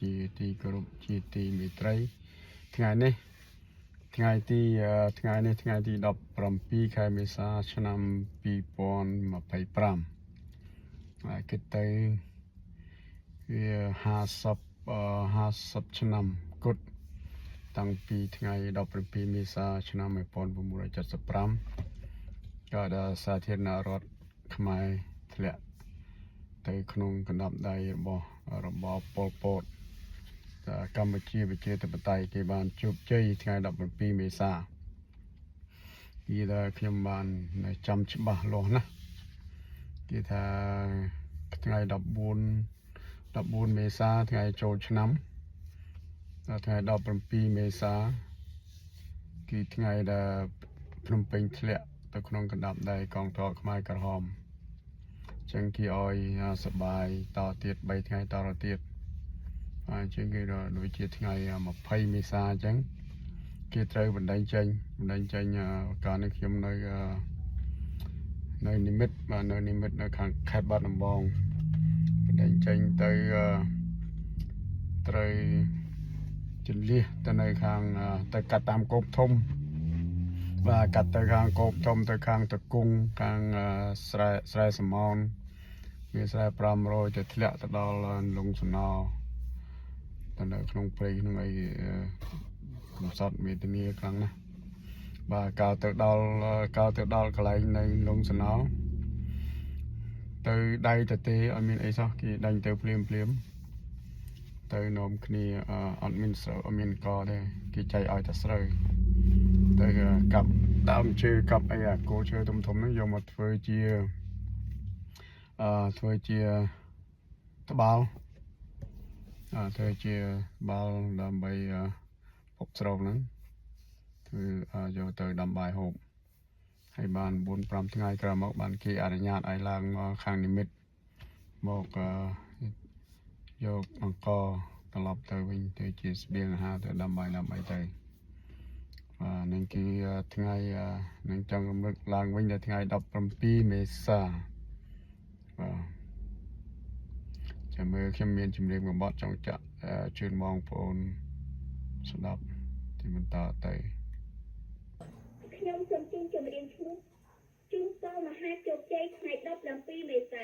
ជាទីគោរពជាទីមេត្រីថ្ងៃនេះថ្ងៃទី17ខែមេសាឆ្នាំ2025ហើយគិតទៅវា50ឆ្នាំគត់តាំងពីថ្ងៃ17មេសាឆ្នាំ1975ក៏ដល់សាធារណរដ្ឋខ្មែរធ្លាក់ទៅក្នុងកណ្ដាប់ដៃរបស់របបប៉ុលពតកម្ពុជាប្រជាធិបតេយ្យគេបានជោគជ័យថ្ងៃ17មេសាពីដែលខ្ញុំបានចាំច្បាស់លាស់ណាស់គេថាថ្ងៃ14មេសាថ្ងៃចូលឆ្នាំដល់ថ្ងៃ17មេសាគឺថ្ងៃដែលភ្នំពេញធ្លាក់ទៅក្នុងកណ្ដាប់ដៃកងទ័ពខ្មែរក្រហមចឹងគេឲ្យសបាយតទៀត3ថ្ងៃតទៅទៀតហើយជាងគេដូចជាថ្ងៃ20មេសាអញ្ចឹងគេត្រូវបណ្ដេញចេញកាលនេះខ្ញុំនៅនិមិត្តនៅខាងខេត្តបាត់ដំបងបណ្ដេញចេញទៅត្រូវជលះទៅនៅខាងទៅកាត់តាមគោកធំបាទកាត់ទៅខាងគោកធំទៅខាងតកុងខាងស្រែសមោនវាស្រែ500ទៅធ្លាក់ទៅដល់លងសណោទៅនៅក្នុងព្រៃក្នុងអីកំសត់មេធានីខ្លាំងណាស់បាទកាលទៅដល់កន្លែងនៅលងសណោទៅដៃទៅទេអត់មានអីសោះគេដាញ់ទៅភ្លាមទៅនាំគ្នាអត់មានស្រូវអត់មានកទេគេចែកឲ្យតែស្រូវទៅកាប់ដើមឈើកាប់អីគោឈើធំហ្នឹងយកមកធ្វើជាត្បាល់ធ្វើជាបាល់ដើម្បីពុកស្រូវហ្នឹងធ្វើយកទៅដាំបាយហូបហើយបាន 4-5 ថ្ងៃក្រោយមកបានគេអនុញ្ញាតឲ្យឡើងមកខាងនិមិត្តមកយកអង្គត្រឡប់ទៅវិញទៅជាស្បៀងអាហារទៅដាំបាយទៅនឹងគឺថ្ងៃនឹងចង់រំលឹកឡើងវិញដល់ថ្ងៃ17មេសាបាទចាំមើលខ្ញុំមានជំរាបមួយបទចង់ចាក់ជូនបងប្អូនស្ដាប់ទីបន្តទៅខ្ញុំសូមជូនជំរាបឈ្មោះជូនពរមហាជោគជ័យថ្ងៃ17មេសា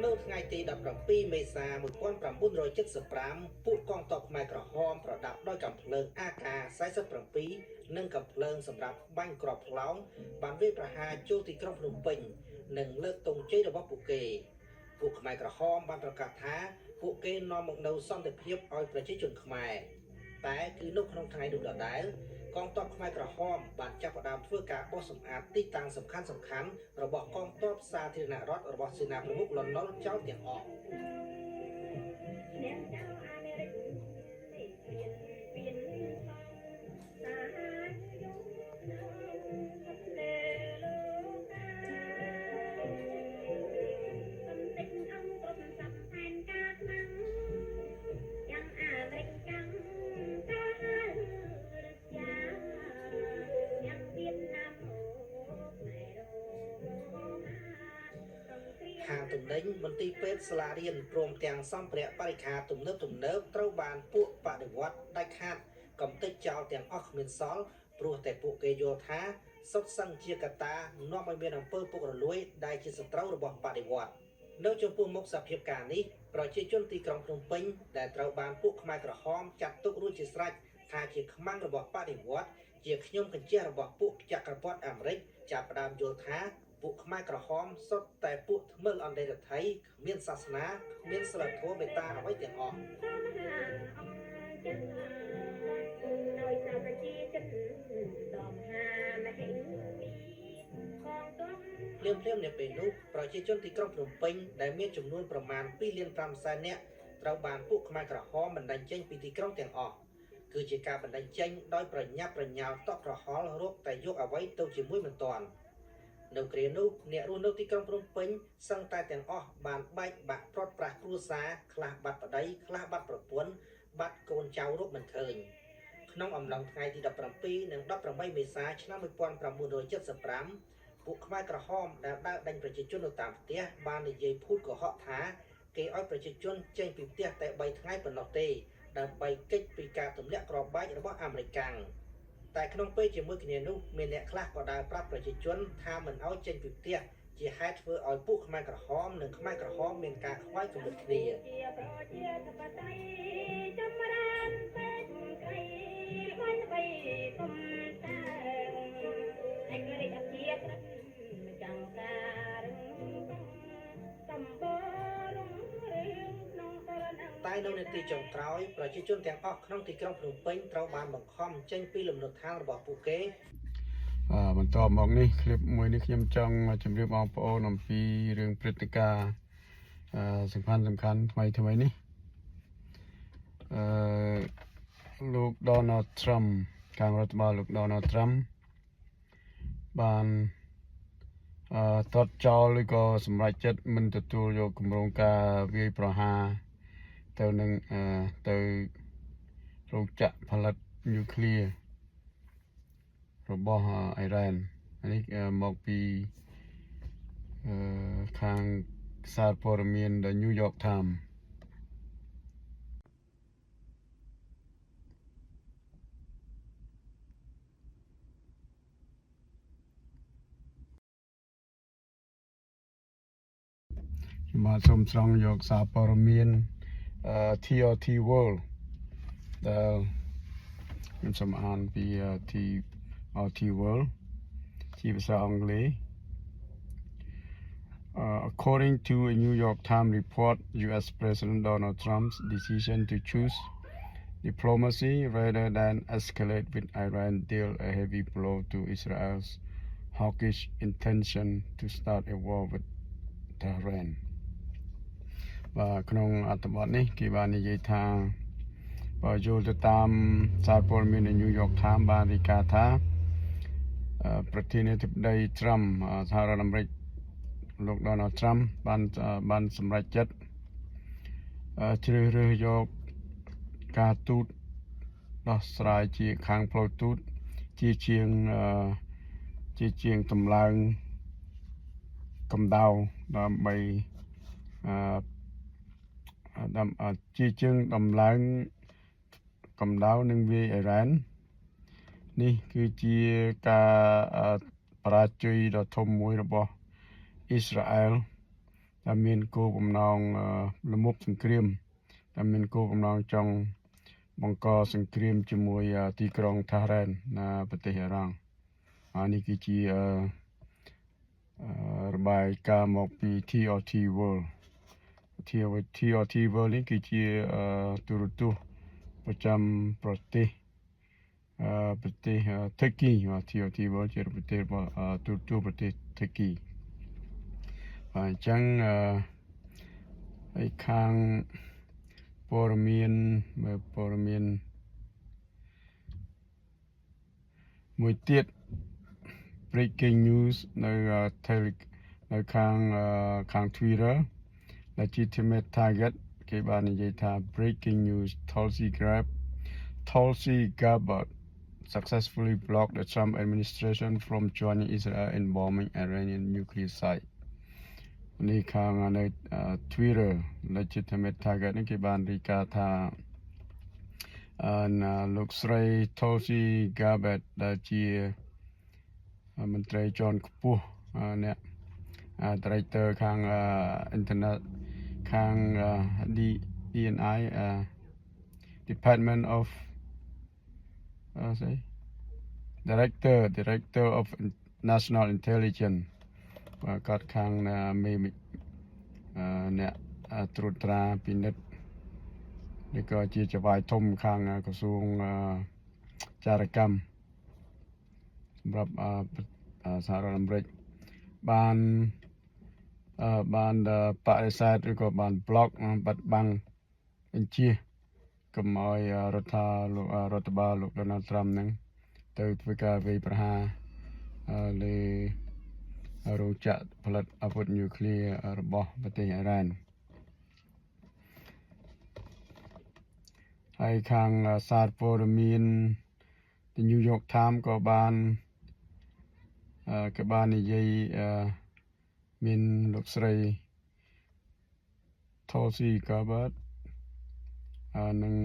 នៅថ្ងៃទី17មេសា1975ពួកកងទ័ពខ្មែរក្រហមប្រដាប់ដោយកាំភ្លើង AK-47 និងកាំភ្លើងសម្រាប់បាញ់គ្រាប់ផ្លោងបានវាយប្រហារចូលទីក្រុងភ្នំពេញនិងលើកទង់ជ័យរបស់ពួកគេពួកខ្មែរក្រហមបានប្រកាសថាពួកគេនាំមកនូវសន្តិភាពឲ្យប្រជាជនខ្មែរតែគឺនៅក្នុងថ្ងៃនោះដដែលកងទ័ពខ្មែរក្រហមបានចាប់ផ្ដើមធ្វើការបោសសម្អាតទីតាំងសំខាន់របស់កងទ័ពសាធារណរដ្ឋរបស់សេនាប្រមុខលន់ នល់ចោលទាំងអស់ខាងទំនិញមន្ទីរពេទ្យសាលារៀនព្រមទាំងសម្ភារៈបរិក្ខារទំនើបត្រូវបានពួកបដិវត្តដាច់ខាតកំទេចចោលទាំងអស់គ្មានសល់ព្រោះតែពួកគេយល់ថាសុទ្ធសឹងជាកត្តានាំឲ្យមានអំពើពុករលួយដែលជាសត្រូវរបស់បដិវត្តនៅចំពោះមុខសភាពការនេះប្រជាជនទីក្រុងភ្នំពេញដែលត្រូវបានពួកខ្មែរក្រហមចាត់ទុករួចជាស្រេចថាជាខ្មាំងរបស់បដិវត្តជាខ្ញុំកញ្ជះរបស់ពួកចក្រពត្តិអាមេរិកចាប់ផ្ដើមយល់ថាពួកខ្មែរក្រហមសុទ្ធតែពួកថ្មិលអន្តរថៃគ្មានសាសនាគ្មានសិលធម៌មេត្តាអ្វីទាំងអស់ល មនៅពេលនោះប្រជាជនទីក្រុងភ្នំពេញដែលមានចំនួនប្រមាណ 2.5 លាននាក់ត្រូវបានពួកខ្មែរក្រហមបណ្តេញចេញពីទីក្រុងទាំងអស់គឺជាការបណ្តេញចេញដោយប្រញាប់ប្រញាល់តក់ក្រហល់រកតែយកអ្វីទៅជាមួយមិនទាន់នៅគ្រានោះអ្នករស់នៅទីក្រុងភ្នំពេញសឹងតែទាំងអស់បានបែកបាក់ព្រាត់ប្រាសគ្រួសារខ្លះបាត់ប្តីខ្លះបាត់ប្រពន្ធបាត់កូនចៅរកមិនឃើញក្នុងអំឡុងថ្ងៃទី17និង18មេសាឆ្នាំ1975ពួកខ្មែរក្រហមដែលដើរដេញប្រជាជននៅតាមផ្ទះបាននិយាយភូតកុហកថាគេឲ្យប្រជាជនចេញពីផ្ទះតែ3ថ្ងៃប៉ុណ្ណោះទេដើម្បីគេចពីការទម្លាក់គ្រាប់បែករបស់អាមេរិកតែក្នុងពេលជាមួយគ្នានោះមានអ្នកខ្លះក៏ដើរប្រាប់ប្រជាជនថាមិនឲ្យចេញពីផ្ទះជាហេតុធ្វើឲ្យពួកខ្មែរក្រហមនិងខ្មែរក្រហមមានការខ្វាយគំនិតគ្នាតែនៅនាទីចុងក្រោយប្រជាជនទាំងអស់ក្នុងទីក្រុងភ្នំពេញត្រូវបានបង្ខំចេញពីលំនៅដ្ឋានរបស់ពួកគេបន្ទាប់មកនេះคลิปមួយនេះខ្ញុំចង់ជម្រាបបងប្អូនអំពីរឿងព្រឹត្តិការណ៍សំខាន់ថ្មីនេះលោក Donald Trump ខាងរដ្ឋបាលលោក Donald Trump បានទាត់ចោលឬក៏សម្រេចចិត្តមិនទទួលយកគម្រោងការវាយប្រហារទៅនឹងទៅរោងចក្រផលិតញូក្លេអ៊ែររបស់អ៊ីរ៉ាននេះមកពីខាងសារព័ត៌មាន The New York Timesបាទសូមស្រង់យកសារព័ត៌មាន TRT World ដែលខ្ញុំសូមអានពី TRT World ជាភាសាអង់គ្លេស According to a New York Times report, U.S. President Donald Trump's decision to choose diplomacy rather than escalate with Iran dealt a heavy blow to Israel's hawkish intention to start a war with Tehran. បាទក្នុងអត្ថបទនេះគេបាននិយាយថាបើយល់ទៅតាមសារព័ត៌មាននៅ New York Times បានរាយការណ៍ថាប្រធានាធិបតី Trump សហរដ្ឋអាមេរិកលោក Donald Trump បានសម្រេចចិត្តជ្រើសរើសយកការទូតដោះស្រាយជាខាងផ្លូវទូតជាជាងតម្លើងកម្ដៅដើម្បីជាជាងតម្លើងកម្ដៅនឹងវាយអ៊ីរ៉ាននេះគឺជាការបរាជ័យដ៏ធំមួយរបស់អ៊ីស្រាអែលដែលមានគោលបំណងលំមុខសង្គ្រាមដែលមានគោលបំណងចង់បង្កសង្គ្រាមជាមួយទីក្រុងថារ៉ែនប្រទេសអ៊ីរ៉ង់នេះគឺជារបាយការណ៍មកពី TRT World TRT World នេះគឺជាទូរទស្សន៍ប្រចាំប្រទេសថៃគីTRT World ជាប្រទេសរបស់ទូរទស្សន៍ប្រទេសថៃគីអញ្ចឹងហើយខាងព័ត៌មានមួយទៀត breaking news នៅខាង Twitter legitimate target គេបាននិយាយថា breaking news Tulsi Gabbard successfully blocked the Trump administration from joining Israel in bombing Iranian nuclear site នេះខាងនៅ Twitter legitimate target នេះគេបានរាយការណ៍ថាលោកស្រី Tulsi Gabbard ដែលជាមន្ត្រីជាន់ខ្ពស់អ្នក director ខាង internet ខាង DNI Department of Director of National Intelligence គាត់ខាងអ្នកត្រួតត្រាពិនិត្យនេះក៏ជាចៅហ្វាយធំខាងក្រសួងចារកម្មសម្រាប់សហរដ្ឋអាមេរិក បានបដិសេធឬក៏បាន block បាត់បង់បញ្ជាកុំឲ្យរដ្ឋបាលលោក Donald Trump ហ្នឹងទៅធ្វើការវាយប្រហារលើរោងចក្រផលិតអាវុធញូក្លេអ៊ែររបស់ប្រទេសអ៊ីរ៉ានហើយខាងសារព័ត៌មាន The New York Times ក៏បាននិយាយមានលោកស្រី Tulsi Gabbard និង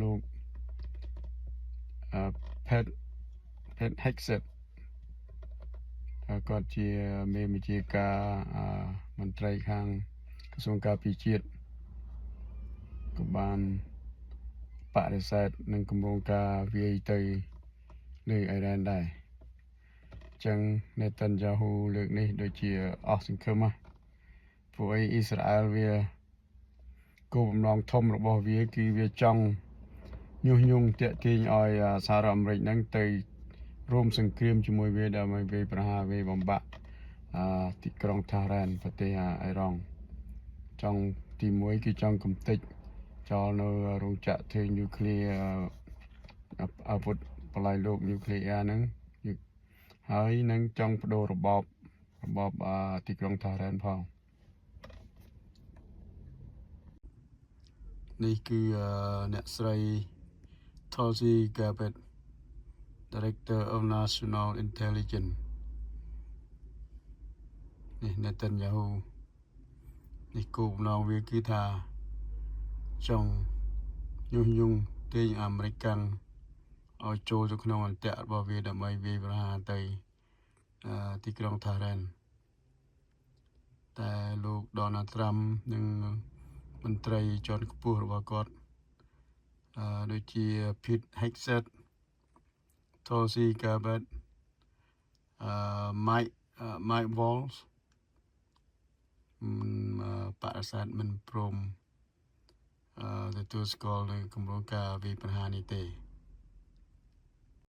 លោក Pete Hegseth គាត់ជាមេបញ្ជាការមន្ត្រីខាងក្រសួងការពារជាតិក៏បានបដិសេធនឹងគម្រោងការវាយទៅលើអ៊ីរ៉ានដែរអញ្ចឹងនេតានយ៉ាហ៊ូលើកនេះដូចជាអស់សង្ឃឹមព្រោះអ៊ីស្រាអែលវាគោលបំណងធំរបស់វាគឺវាចង់ញុះញង់ទាក់ទាញឲ្យសហរដ្ឋអាមេរិកហ្នឹងទៅរួមសង្គ្រាមជាមួយវាដើម្បីវាយប្រហារវាយបំបាក់ទីក្រុងថារ៉ានប្រទេសអ៊ីរ៉ង់ចង់ទី1គឺចង់កំទេចចោលនៅរោងចក្រធ្វើញូក្លេអាវុធបល្ល័យលោកញូក្លេអ៊ែរហ្នឹងហើយនឹងចង់បដូររបបទីក្រុងថារ៉ានផងនេះគឺអ្នកស្រី Tulsi Gabbard Director of National Intelligence នេះនេតានយ៉ាហ៊ូនេះគោលបំណងវាគឺថាចង់ញុះញង់ទាញអាមេរិកកាំងឲ្យចូលទៅក្នុងអន្ទាក់របស់វាដើម្បីវាយប្រហារទៅទីក្រុងថារ៉ានតែលោក Donald Trump និងមន្ត្រីជាន់ខ្ពស់របស់គាត់ដូចជា Pete Hegseth Tulsi Gabbard Mike Waltz បដិសេធមិនព្រមទទួលស្គាល់នៅគម្រោងការវាយប្រហារនេះទេ